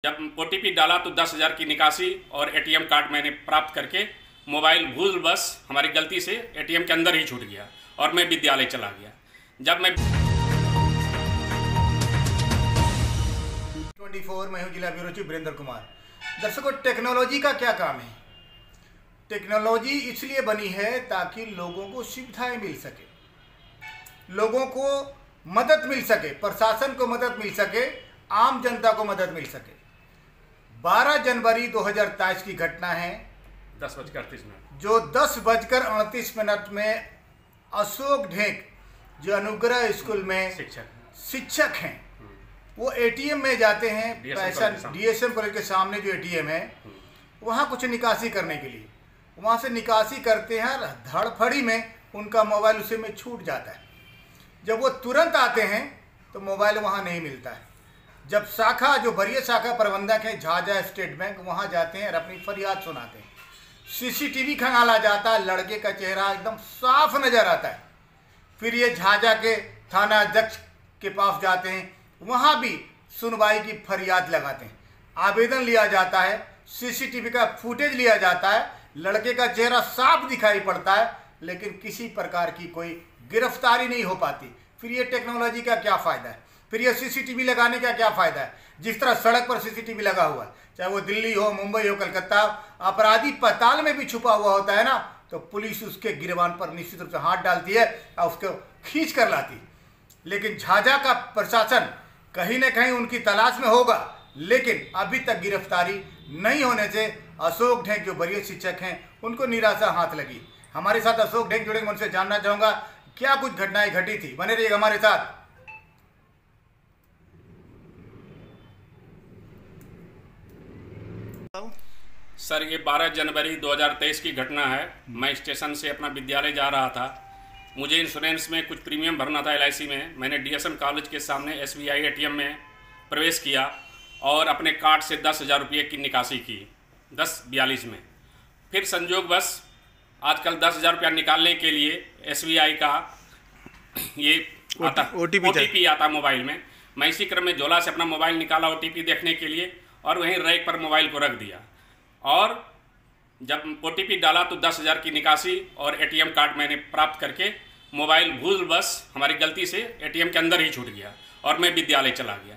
जब ओटीपी डाला तो 10,000 की निकासी और एटीएम कार्ड मैंने प्राप्त करके मोबाइल भूल बस हमारी गलती से एटीएम के अंदर ही छूट गया और मैं विद्यालय चला गया। जब मैं 24 मैं हूं जिला ब्यूरो चीफ वीरेंद्र कुमार। दर्शकों, टेक्नोलॉजी का क्या काम है? टेक्नोलॉजी इसलिए बनी है ताकि लोगों को सुविधाएं मिल सके, लोगों को मदद मिल सके, प्रशासन को मदद मिल सके, आम जनता को मदद मिल सके। 12 जनवरी 2023 की घटना है 10:38 जो 10:38 में अशोक ढेक जो अनुग्रह स्कूल में शिक्षक हैं, वो एटीएम में जाते हैं पैसा, डीएसएम कॉलेज के सामने जो एटीएम है वहाँ कुछ निकासी करने के लिए, वहाँ से निकासी करते हैं, धड़फड़ी में उनका मोबाइल उसी में छूट जाता है। जब वो तुरंत आते हैं तो मोबाइल वहाँ नहीं मिलता है। जब शाखा जो वरीय शाखा प्रबंधक है झाझा स्टेट बैंक, वहाँ जाते हैं और अपनी फरियाद सुनाते हैं। सीसीटीवी खंगाला जाता है, लड़के का चेहरा एकदम साफ नजर आता है। फिर ये झाझा के थाना अध्यक्ष के पास जाते हैं, वहाँ भी सुनवाई की फरियाद लगाते हैं, आवेदन लिया जाता है, सीसीटीवी का फुटेज लिया जाता है, लड़के का चेहरा साफ दिखाई पड़ता है, लेकिन किसी प्रकार की कोई गिरफ्तारी नहीं हो पाती। फिर ये टेक्नोलॉजी का क्या फ़ायदा है? फिर ये सीसीटीवी लगाने का क्या फ़ायदा है? जिस तरह सड़क पर सीसीटीवी लगा हुआ है, चाहे वो दिल्ली हो, मुंबई हो, कलकत्ता, अपराधी पाताल में भी छुपा हुआ होता है ना, तो पुलिस उसके गिरबान पर निश्चित रूप से हाथ डालती है और उसको खींच कर लाती है। लेकिन झाझा का प्रशासन कहीं न कहीं उनकी तलाश में होगा, लेकिन अभी तक गिरफ्तारी नहीं होने से अशोक ढेक जो वरीय शिक्षक हैं उनको निराशा हाथ लगी। हमारे साथ अशोक ढेक जुड़े, मैं उनसे जानना चाहूँगा क्या कुछ घटनाएं घटी थी। बने रहिएगा हमारे साथ। सर, ये 12 जनवरी 2023 की घटना है। मैं स्टेशन से अपना विद्यालय जा रहा था। मुझे इंश्योरेंस में कुछ प्रीमियम भरना था LIC में। मैंने डीएसएम कॉलेज के सामने SBI ATM में प्रवेश किया और अपने कार्ड से 10,000 रुपये की निकासी की 10:42 में। फिर संजोगवश आजकल 10,000 रुपया निकालने के लिए SBI का ये आता OTP आता मोबाइल में। मैं इसी क्रम में झोला से अपना मोबाइल निकाला OTP देखने के लिए और वहीं रैक पर मोबाइल को रख दिया और जब OTP डाला तो 10,000 की निकासी और एटीएम कार्ड मैंने प्राप्त करके मोबाइल भूल बस हमारी गलती से एटीएम के अंदर ही छूट गया और मैं विद्यालय चला गया।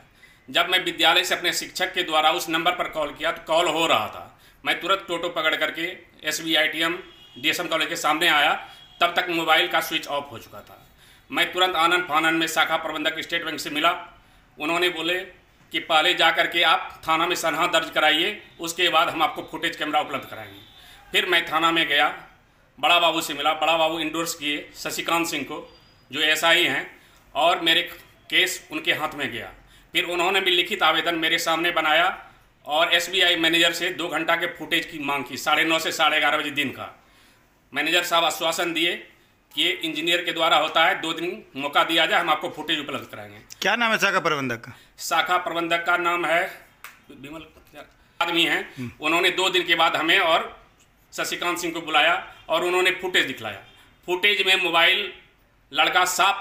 जब मैं विद्यालय से अपने शिक्षक के द्वारा उस नंबर पर कॉल किया तो कॉल हो रहा था। मैं तुरंत टोटो पकड़ करके SBI ATM DSM कॉलेज के सामने आया, तब तक मोबाइल का स्विच ऑफ हो चुका था। मैं तुरंत आनन फानन में शाखा प्रबंधक स्टेट बैंक से मिला। उन्होंने बोले कि पहले जा करके आप थाना में सनहा दर्ज कराइए, उसके बाद हम आपको फुटेज कैमरा उपलब्ध कराएंगे। फिर मैं थाना में गया, बड़ा बाबू से मिला। बड़ा बाबू इंडोर्स किए शशिकांत सिंह को, जो SI हैं, और मेरे केस उनके हाथ में गया। फिर उन्होंने भी लिखित आवेदन मेरे सामने बनाया और SBI मैनेजर से 2 घंटा के फुटेज की मांग की, 9:30 से 11:30 बजे दिन का। मैनेजर साहब आश्वासन दिए कि ये इंजीनियर के द्वारा होता है, 2 दिन मौका दिया जाए, हम आपको फुटेज उपलब्ध कराएंगे। क्या नाम है शाखा प्रबंधक का? शाखा प्रबंधक का नाम है विमल आदमी है। उन्होंने 2 दिन के बाद हमें और शशिकांत सिंह को बुलाया और उन्होंने फुटेज दिखलाया। फुटेज में मोबाइल लड़का साफ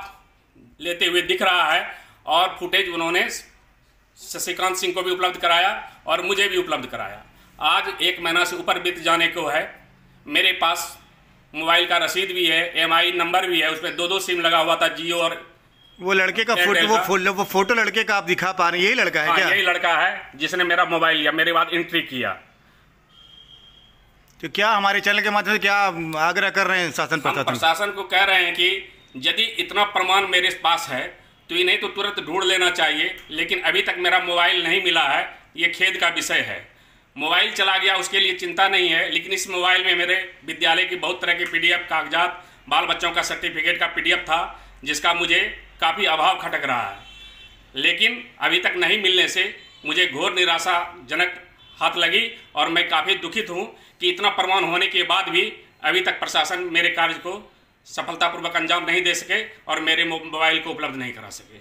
लेते हुए दिख रहा है और फुटेज उन्होंने शशिकांत सिंह को भी उपलब्ध कराया और मुझे भी उपलब्ध कराया। आज 1 महीना से ऊपर बीत जाने को है। मेरे पास मोबाइल का रसीद भी है, MI नंबर भी है, उसमें 2 सिम लगा हुआ था, जियो और वो लड़के का वो फोटो लड़के का आप दिखा पा रहे हैं, यही लड़का है? क्या यही लड़का है जिसने मेरा मोबाइल लिया, मेरे बाद एंट्री किया। तो क्या हमारे चैनल के माध्यम से क्या आग्रह कर रहे हैं शासन प्रशासन को? कह रहे हैं कि यदि इतना प्रमाण मेरे पास है तो इन्हें तो तुरंत ढूंढ लेना चाहिए, लेकिन अभी तक मेरा मोबाइल नहीं मिला है। ये खेद का विषय है। मोबाइल चला गया उसके लिए चिंता नहीं है, लेकिन इस मोबाइल में मेरे विद्यालय की बहुत तरह के PDF कागजात, बाल बच्चों का सर्टिफिकेट का PDF था, जिसका मुझे काफ़ी अभाव खटक रहा है। लेकिन अभी तक नहीं मिलने से मुझे घोर निराशाजनक हाथ लगी और मैं काफ़ी दुखित हूँ कि इतना प्रमाण होने के बाद भी अभी तक प्रशासन मेरे कार्य को सफलतापूर्वक अंजाम नहीं दे सके और मेरे मोबाइल को उपलब्ध नहीं करा सके।